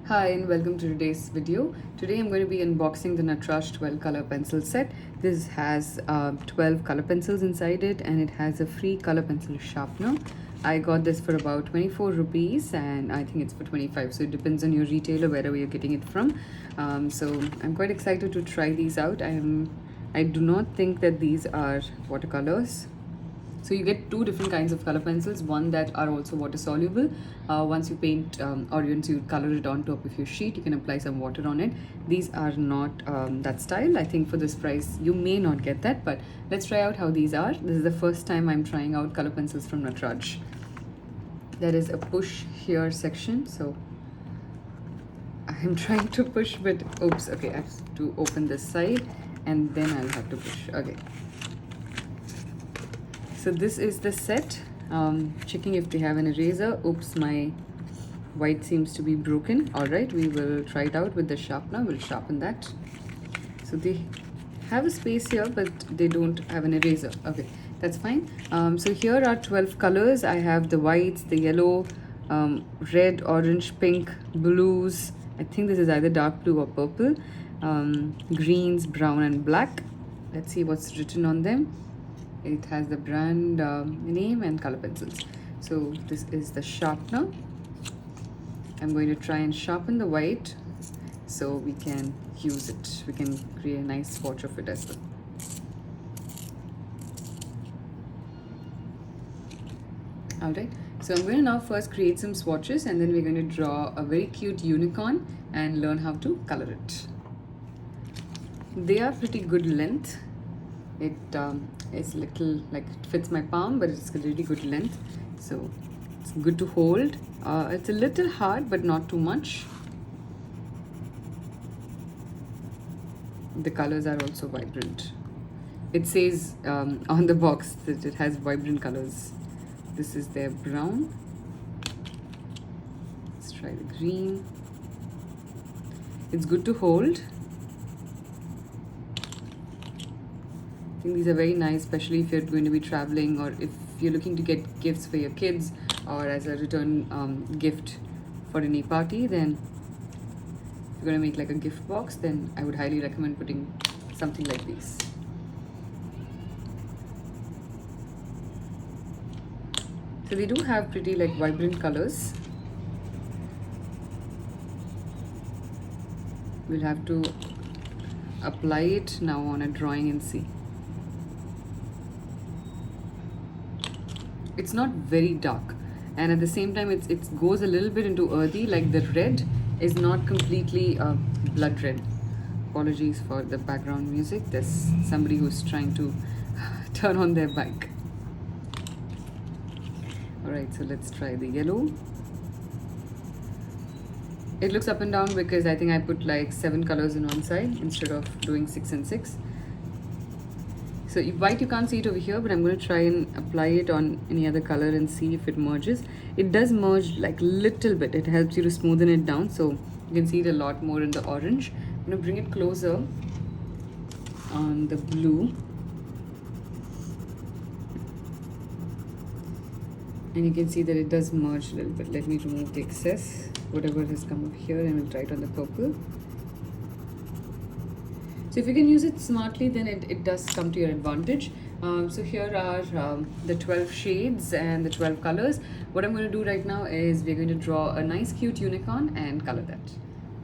Hi and welcome to today's video. Today I'm going to be unboxing the Natraj 12 color pencil set. This has 12 color pencils inside it and it has a free color pencil sharpener. I got this for about 24 rupees and I think it's for 25, so it depends on your retailer wherever you're getting it from. So I'm quite excited to try these out. I do not think that these are watercolors. So you get two different kinds of color pencils, one that are also water soluble. Once you paint or once you color it on top of your sheet, you can apply some water on it. These are not that style. I think for this price you may not get that, but let's try out how these are. This is the first time I'm trying out color pencils from Natraj. There is a push here section, so I'm trying to push, but oops, okay, I have to open this side and then I'll have to push. Okay. So this is the set. Checking if they have an eraser. Oops, my white seems to be broken. All right, we will try it out with the sharpener. We'll sharpen that. So they have a space here, but they don't have an eraser. Okay, that's fine. So here are 12 colors. I have the whites, the yellow, red, orange, pink, blues. I think this is either dark blue or purple. Greens, brown, and black. Let's see what's written on them. It has the brand name and color pencils. So this is the sharpener. I'm going to try and sharpen the white so we can use it. We can create a nice swatch of it as well. Alright, so I'm going to now first create some swatches and then we're going to draw a very cute unicorn and learn how to color it. They are pretty good length. It is little, like it fits my palm, but it's a really good length, so it's good to hold. It's a little hard, but not too much. The colors are also vibrant. It says on the box that it has vibrant colors. This is their brown. Let's try the green. It's good to hold. I think these are very nice, especially if you're going to be traveling or if you're looking to get gifts for your kids or as a return gift for any party. Then if you're going to make like a gift box, then I would highly recommend putting something like these. So they do have pretty like vibrant colors. We'll have to apply it now on a drawing and see. It's not very dark, and at the same time it goes a little bit into earthy, like the red is not completely blood red. Apologies for the background music. There's somebody who's trying to turn on their bike. Alright, so let's try the yellow. It looks up and down because I think I put like 7 colors in one side instead of doing 6 and 6. So white, you can't see it over here, but I'm going to try and apply it on any other color and see if it merges. It does merge like little bit. It helps you to smoothen it down, so you can see it a lot more in the orange. I'm going to bring it closer on the blue. And you can see that it does merge a little bit. Let me remove the excess, whatever has come up here, and we'll try it on the purple. So if you can use it smartly, then it does come to your advantage. So here are the 12 shades and the 12 colors. What I'm going to do right now is we're going to draw a nice cute unicorn and color that.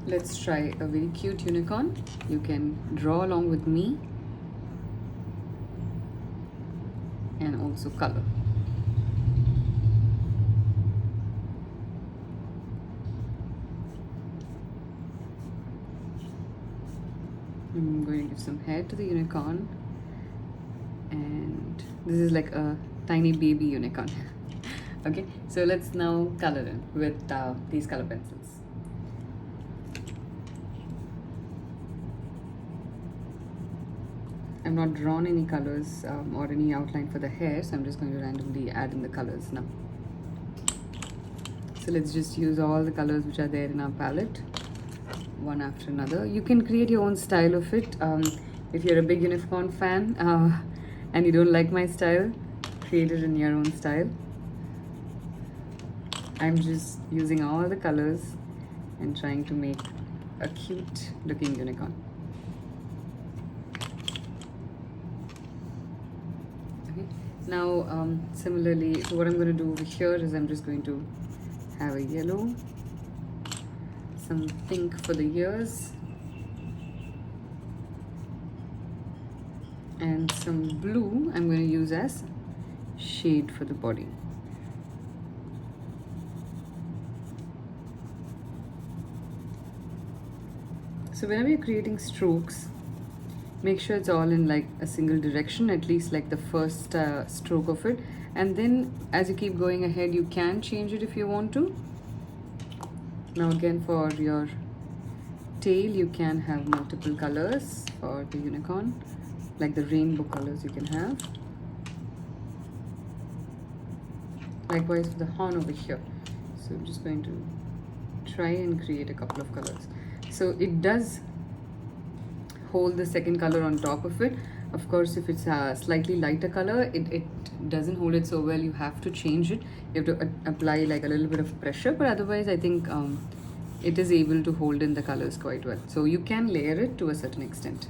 Let's try a very cute unicorn. You can draw along with me and also color. I'm going to give some hair to the unicorn, and this is like a tiny baby unicorn. Okay, so let's now color it with these color pencils. I've not drawn any colors or any outline for the hair, so I'm just going to randomly add in the colors now. So let's just use all the colors which are there in our palette, one after another. You can create your own style of it. If you're a big unicorn fan and you don't like my style, create it in your own style. I'm just using all the colors and trying to make a cute looking unicorn. Okay, now similarly, so what I'm going to do over here is I'm just going to have a yellow, some pink for the ears, and some blue I'm going to use as shade for the body. So whenever you're creating strokes, make sure it's all in like a single direction, at least like the first stroke of it, and then as you keep going ahead you can change it if you want to. Now again, for your tail you can have multiple colors for the unicorn, like the rainbow colors you can have. Likewise for the horn over here. So I'm just going to try and create a couple of colors. So it does hold the second color on top of it. Of course, if it's a slightly lighter color, it doesn't hold it so well. You have to change it. You have to apply like a little bit of pressure, but otherwise I think it is able to hold in the colors quite well. So you can layer it to a certain extent.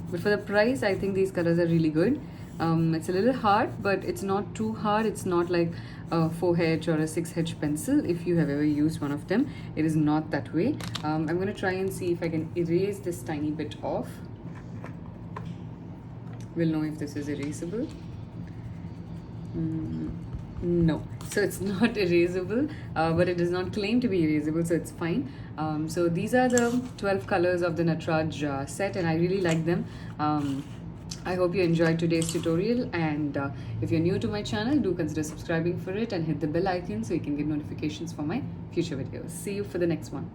But for the price, I think these colors are really good. It's a little hard, but it's not too hard. It's not like a 4H or a 6H pencil. If you have ever used one of them, it is not that way. I'm going to try and see if I can erase this tiny bit off. We'll know if this is erasable. No, so it's not erasable, but it does not claim to be erasable, so it's fine. So these are the 12 colors of the Natraj set, and I really like them. I hope you enjoyed today's tutorial, and if you're new to my channel, do consider subscribing for it and hit the bell icon so you can get notifications for my future videos. See you for the next one.